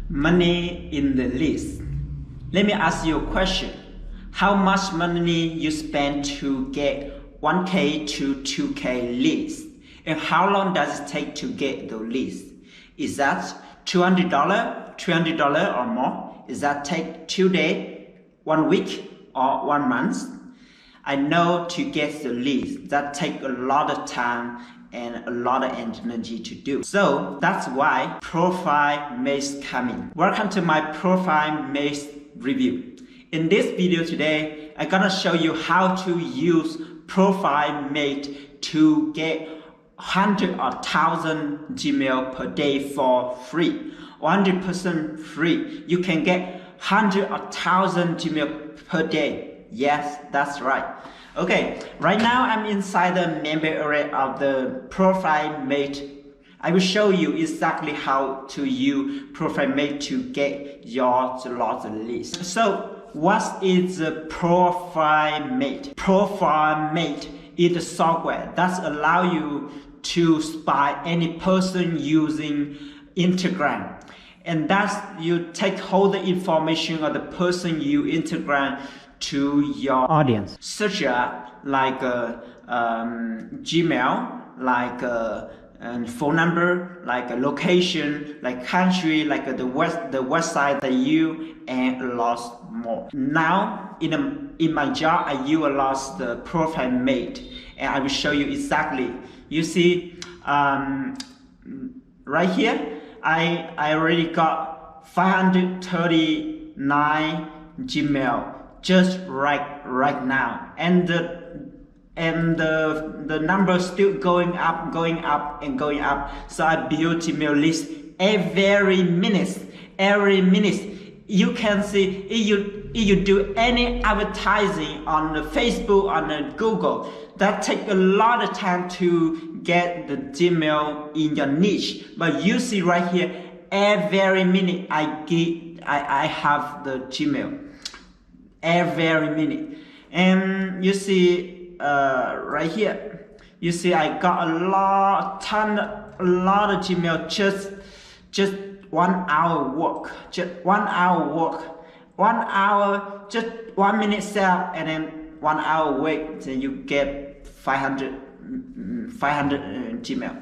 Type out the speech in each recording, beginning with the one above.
money in the list. Let me ask you a question. How much money you spend to get 1K to 2K list? And how long does it take to get the list? Is that $200, $300 or more? Is that take 2 days, 1 week, or 1 month? I know to get the list, that take a lot of time and a lot of energy to do. So that's why ProfileMate coming. Welcome to my ProfileMate review. In this video today, I'm gonna show you how to use ProfileMate to get 100 or 1000 Gmail per day for free. 100% free. You can get 100 or 1000 Gmail per day. Yes, that's right. Okay, right now I'm inside the member area of the ProfileMate. I will show you exactly how to use ProfileMate to get your slot list. So, what is the ProfileMate? ProfileMate is the software that allows you to spy any person using Instagram. And that's you take all the information of the person you Instagram to your audience, such as like Gmail, like phone number, like a location, like country, like the website that you, and a lot more. Now in my job, I use a lot the ProfileMate, and I will show you exactly. You see, right here, I already got 539 Gmail just right now, and the number still going up. So I build Gmail list every minute. You can see if you do any advertising on the Facebook, on the Google, that take a lot of time to get the Gmail in your niche. But you see right here, every minute I have the Gmail. Every minute. And you see right here, you see I got a lot of Gmail just 1 hour work, just 1 hour work, 1 hour, just 1 minute sell, and then 1 hour wait, then you get 500 Gmail.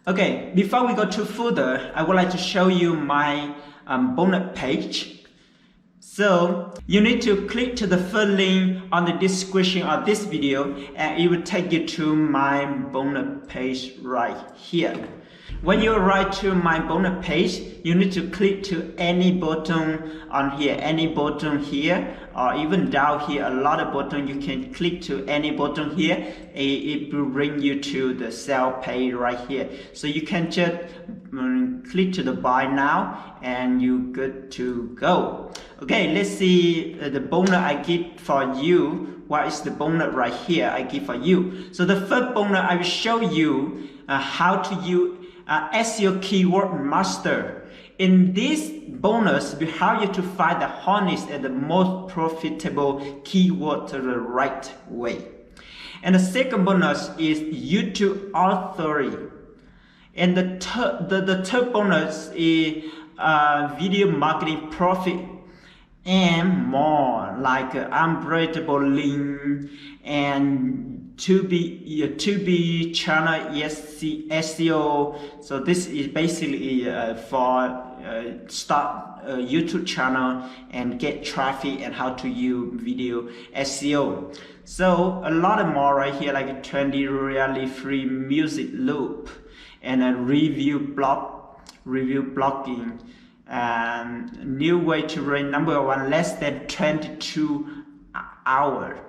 Okay, before we go too further, I would like to show you my bonus page. So you need to click to the first link on the description of this video, and it will take you to my bonus page right here. When you arrive to my bonus page, you need to click to any button on here, or even down here, a lot of buttons. You can click to any button here. It will bring you to the sale page right here. So you can just click to the buy now, and you're good to go. Okay, let's see the bonus I give for you. What is the bonus right here I give for you? So the first bonus I will show you how to use SEO keyword master. In this bonus, we help you to find the honest and the most profitable keyword the right way. And the second bonus is YouTube authority. And the third bonus is video marketing profit and more, like unbreakable link and to be channel SEO. So this is basically for start a YouTube channel and get traffic, and how to use video SEO. So a lot more right here, like 20 really free music loop, and a review blogging, and new way to rank #1 less than 22 hours.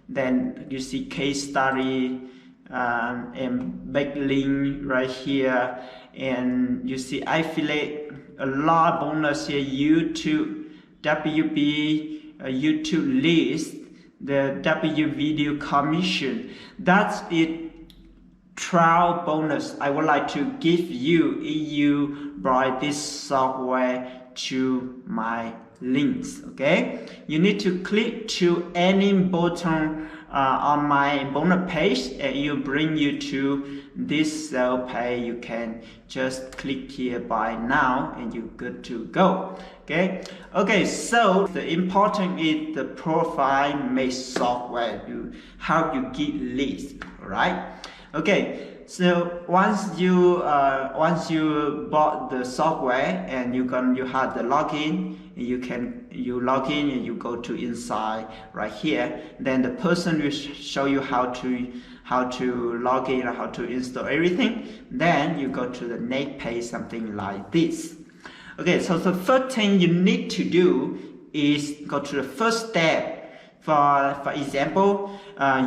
Then you see case study and backlink right here, and you see affiliate, a lot of bonus here. YouTube WB YouTube list, the W video commission. That's it. Trial bonus I would like to give you if you buy this software to my links. Okay, you need to click to any button on my bonus page, and it will bring you to this sale page. You can just click here buy now and you're good to go. Okay, so the important is the ProfileMate software to help you get leads, right? Okay, so once you bought the software and you have the login, you log in and you go to inside right here. Then the person will show you how to log in, how to install everything. Then you go to the next page, something like this. Okay, so the first thing you need to do is go to the first step. For example,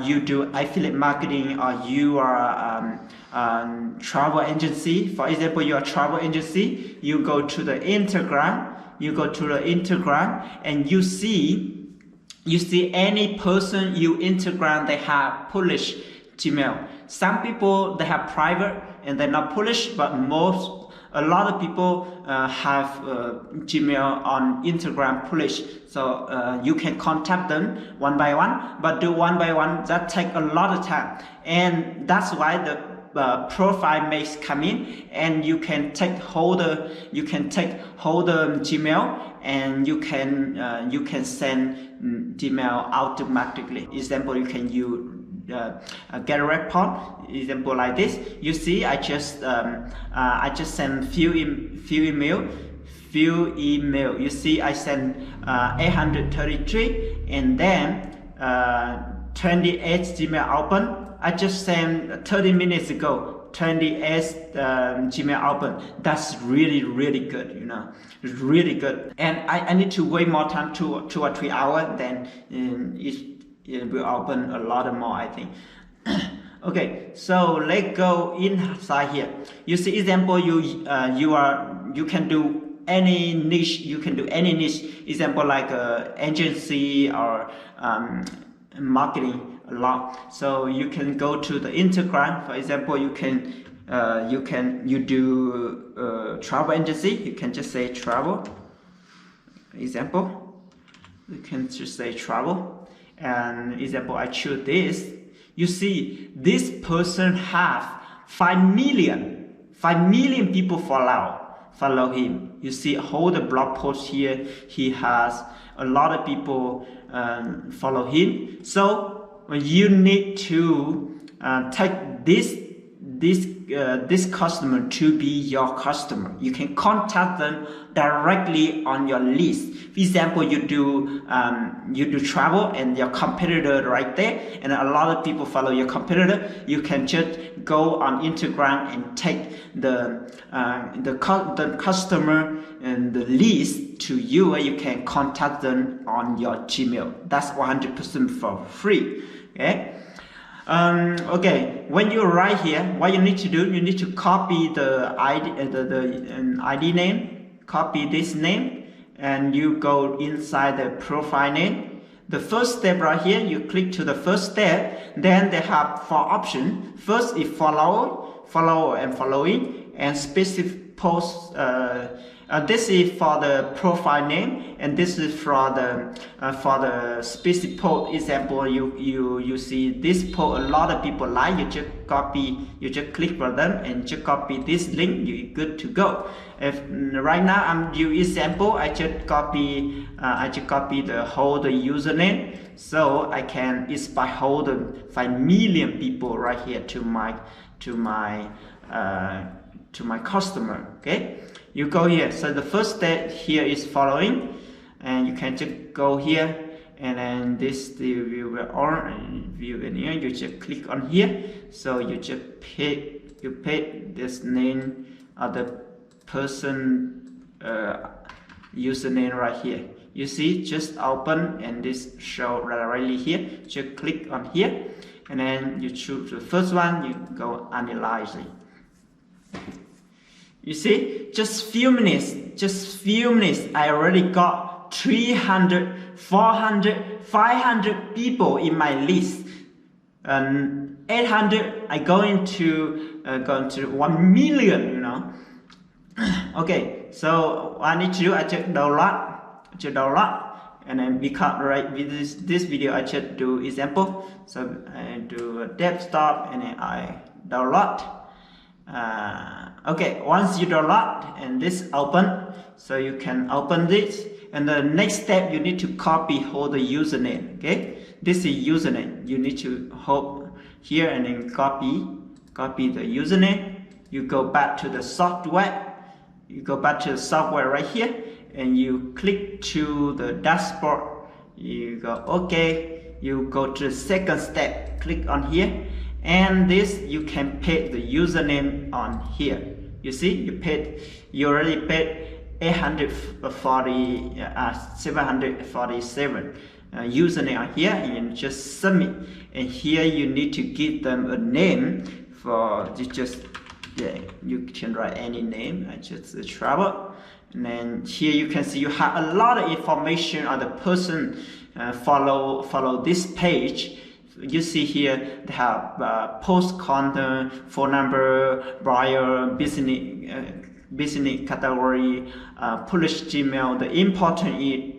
you do affiliate marketing, or you are travel agency. For example, you are a travel agency. You go to the Instagram. And you see any person you Instagram, they have published Gmail. Some people, they have private and they're not published, but a lot of people have Gmail on Instagram published. So you can contact them one by one, but do one by one, that take a lot of time. And that's why the ProfileMate come in, and you can take hold of Gmail, and you can send Gmail automatically. Example, you can use get a report. Example like this. You see, I just sent few email. You see, I sent 833, and then 28 Gmail open. I just sent 30 minutes ago. 28 Gmail open. That's really good. You know, it's really good. And I need to wait more time, 2 or 3 hours. Then it will open a lot more, I think. Okay, so let's go inside here. You see, example, you can do any niche. You can do any niche. Example, like agency or marketing a lot. So you can go to the Instagram. For example, you do travel agency. You can just say travel. Example, you can just say travel. And example, I choose this. You see, this person have 5 million people follow him. You see, all the blog post here, he has a lot of people follow him. So you need to take this customer to be your customer. You can contact them directly on your list. For example, you do travel, and your competitor right there, and a lot of people follow your competitor. You can just go on Instagram and take the customer and the list to you, and you can contact them on your Gmail. That's 100% for free. Okay. Okay, when you're right here, what you need to do, you need to copy the ID name, copy this name, and you go inside the profile name. The first step right here, you click to the first step. Then they have 4 options. First is follow and following, and specific post. This is for the profile name, and this is for the specific post. Example, you see this post, a lot of people like. You just copy, you just click for them and just copy this link. You're good to go. If right now I'm doing example, I just copy the whole username, so I can inspire whole the 5 million people right here to my customer. Okay. You go here. So the first step here is following, and you can just go here, and then this the view and here you just click on here. So you just pick this name of the person username right here. You see, just open, and this show right here. Just click on here, and then you choose the first one. You go analyze it. You see, just few minutes, I already got 300, 400, 500 people in my list. 800, I going to 1 million, you know. Okay, so what I need to do, I just download, and then because right with this video I just do example. So I do a desktop and then I download. Okay, once you download and this open, so you can open this, and the next step you need to hold the username. Okay, this is username. You need to hold here and then copy the username. You go back to the software. You go back to the software right here, and you click to the dashboard. You go okay. You go to the second step. Click on here, and this you can paste the username on here. You see, you already paid 747 username on here, and just submit. And here you need to give them a name for you can write any name. I just travel, and then here you can see you have a lot of information on the person follow this page. You see here they have post content, phone number, buyer, business category, publish Gmail. The important is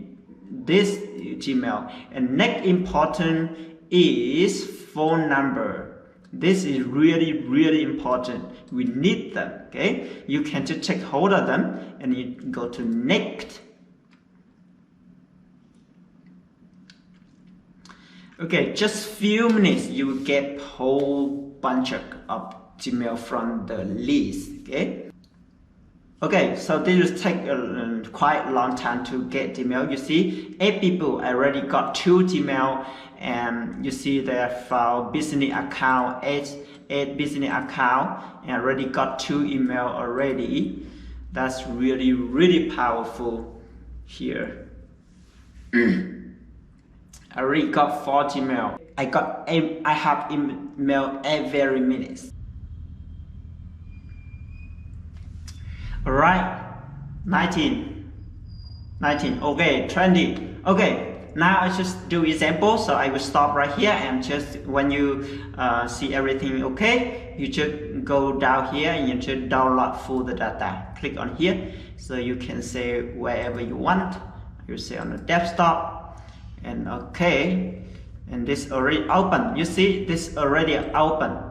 this Gmail, and next important is phone number. This is really important. We need them. Okay, you can just take hold of them and you go to next. Okay, just few minutes you will get whole bunch of Gmail from the list. Okay, so this will take quite a long time to get Gmail. You see, 8 people already got 2 Gmail, and you see their file business account, 8 business account, and already got 2 email already. That's really powerful here. I already got 4 Gmail. I have email every minute. Alright, 19, okay, 20. Okay, now I just do example, so I will stop right here, and just when you see everything okay, you just go down here and you just download full the data. Click on here, so you can say wherever you want. You say on the desktop, and okay, and this already open. You see this already open.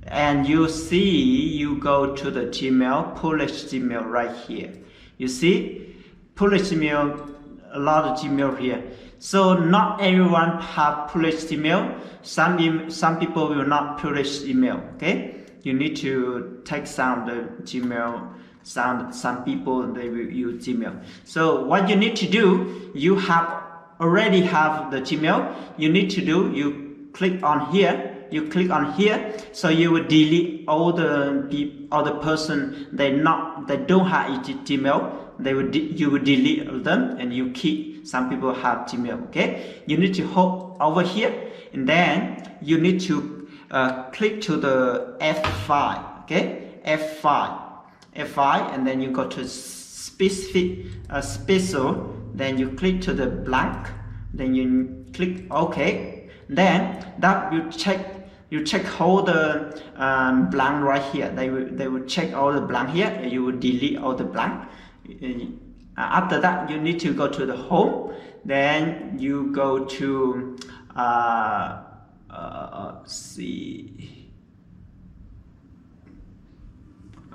And you see, you go to the Gmail, publish Gmail right here. You see, publish Gmail, a lot of Gmail here. So not everyone have published Gmail. Some people will not publish email. Okay, you need to take some the Gmail. Some people they will use Gmail. So what you need to do, you already have the Gmail. You need to do, you click on here. You click on here, so you will delete all the person they don't have Gmail. You will delete them, and you keep some people have Gmail. Okay, you need to hold over here, and then you need to click to the F5. Okay, F5, and then you go to specific special. Then you click to the blank. Then you click OK. Then that you check all the blank right here. They will check all the blank here, and you will delete all the blank. After that, you need to go to the home. Then you go to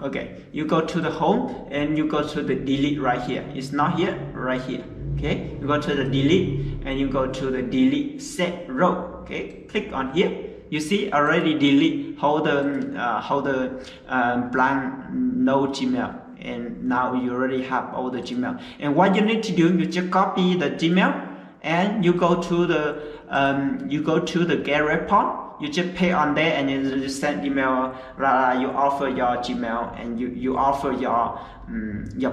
okay, you go to the home and you go to the delete right here. It's not here, right here. Okay, you go to the delete and you go to the delete set row. Okay, click on here. You see already delete all the blank no Gmail, and now you already have all the Gmail. And what you need to do, you just copy the Gmail and you go to the get report. You just pay on there, and you send email. You offer your Gmail, and you offer your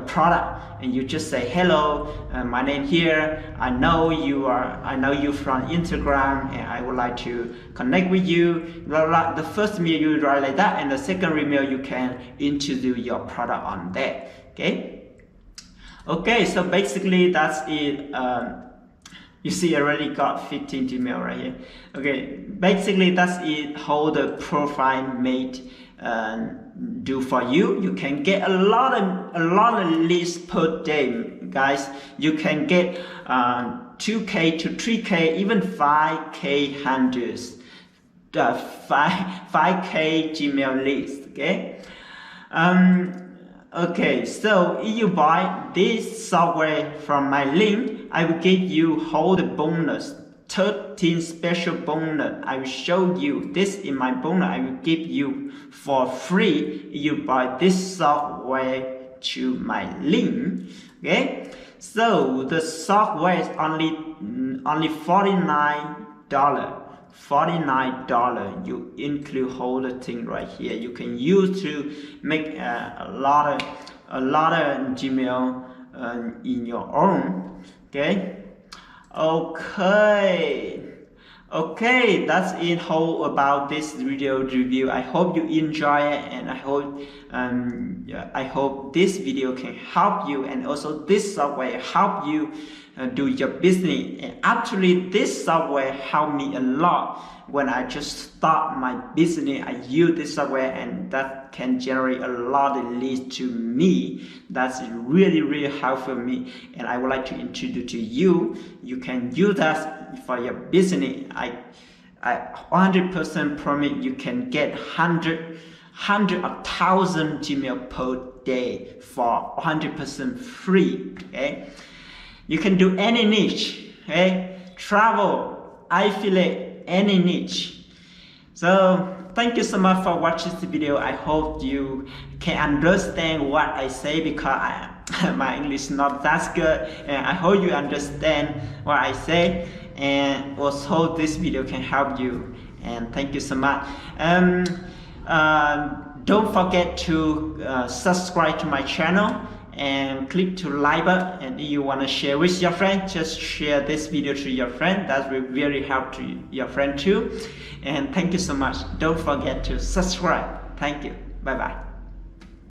product, and you just say hello. My name here. I know you from Instagram, and I would like to connect with you. The first email you write like that, and the second email you can introduce your product on there. Okay, so basically that's it. You see, I already got 15 Gmail right here. Okay, basically that's it. How the ProfileMate do for you. You can get a lot of leads per day. guys, you can get 2K to 3K, even 5K handles, 5K Gmail list. Okay. Okay, so if you buy this software from my link, I will give you whole bonus, 13 special bonus. I will show you this in my bonus. I will give you for free if you buy this software to my link. Okay, so the software is only $49. $49. You include whole thing right here. You can use to make a lot of Gmail in your own. Okay, that's it whole about this video review. I hope you enjoy it, and I hope this video can help you, and also this software help you do your business. And actually this software helped me a lot when I just start my business. I use this software, and that can generate a lot of leads to me. That's really helpful for me, and I would like to introduce to you. You can use that for your business. I 100% promise you can get 100,000 Gmail per day for 100% free. Okay, you can do any niche. Okay, travel, affiliate, any niche. So thank you so much for watching this video. I hope you can understand what I say, because my English is not that good, and I hope you understand what I say, and also this video can help you. And thank you so much. Don't forget to subscribe to my channel and click to like button. And if you want to share with your friend, just share this video to your friend. That will really help to your friend too. And thank you so much. Don't forget to subscribe. Thank you. Bye bye.